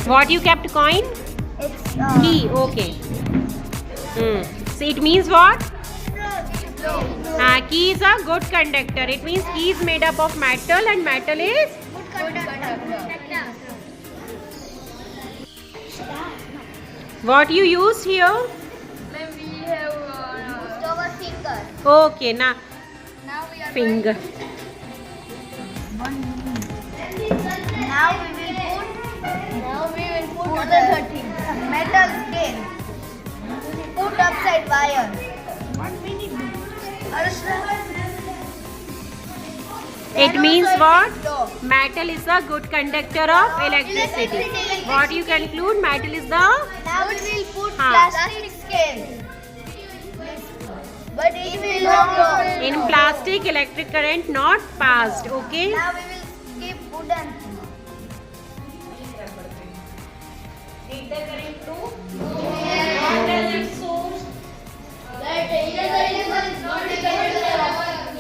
What you kept coin? It's Key. Okay. So it means what? Key is a good conductor. It means key is made up of metal and metal is what you use here? When we have our finger. Okay, now Now we are finger. Now we will put the metal scale. Put upside wire. 1 minute. It means what? Metal is a good conductor of electricity. What you conclude? Metal is the Now we will put plastic scale. But it will not go. in plastic electric current not passed. Okay. Now we will skip wooden. Did the current flow? What does it show?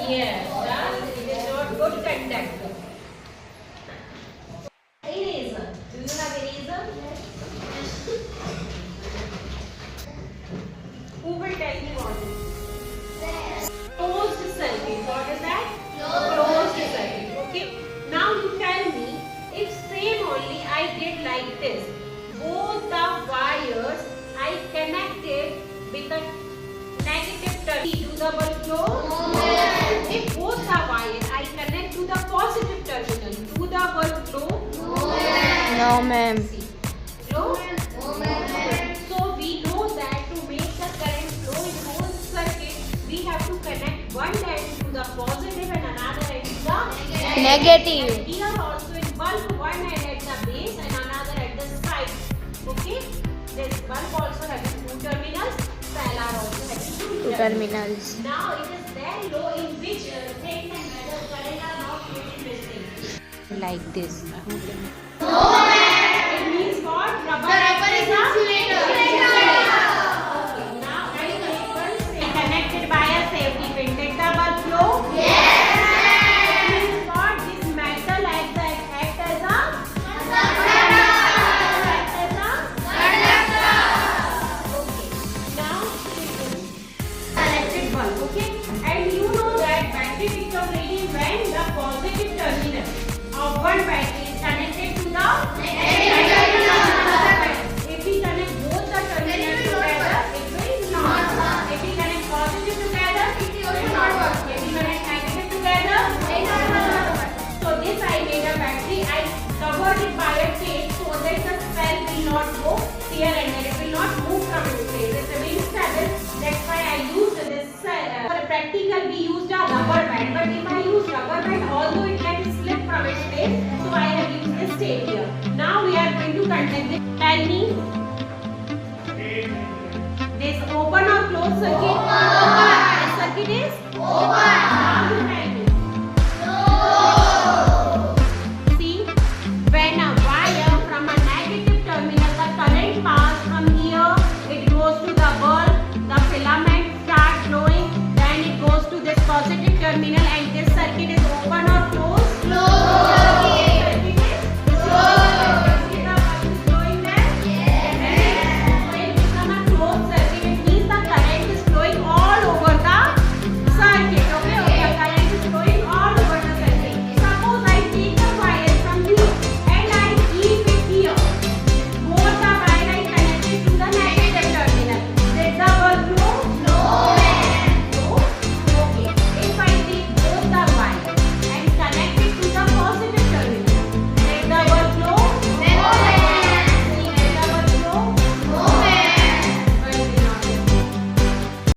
Yes, it is not good conductor. Eraser. Do you have eraser? Who will tell me what it is? Closed circuit. What is that? Closed circuit. Okay. Now you tell me if same only I did like this. Both the wires I connected with a negative terminal to the bulb flow. If both the wires I connect to the positive terminal to the bulb flow. No, ma'am. Flow. So we know that to make the current flow in whole circuit, we have to connect one end to the positive and another end to the Negative. And here also in bulb, one end at the base and another at the side. Okay? This bulb also having two terminals. Solar also having two terminals. Now it is very low in which thing and whether current are not creating mistake. Like this. It means what? Rubber is insulator. Okay. Now I will connected by a safety pin. Did the bulb flow? It means what? This metal act as a electric bulb, okay? And you know that battery picks up reading when the positive terminal of one battery is connected to the negative terminal. If we connect both the terminals together, it will not. If we connect positive together, it will not work. If we connect negative together, it will not work. So this I made a battery. I covered it by a tape so that the cell will not go here and there. It will not move from its place. It's a very stable. That's why I used this. For practical, we used a rubber band. But if I use rubber band, although it can slip from its place, so I have used this tape here. Now we are going to conduct this. Tell me, this open or closed circuit? Open. This circuit is open. Now you tell me. See, when a wire from a negative terminal, the current pass from here, it goes to the bulb, the filament start glowing, then it goes to this positive terminal and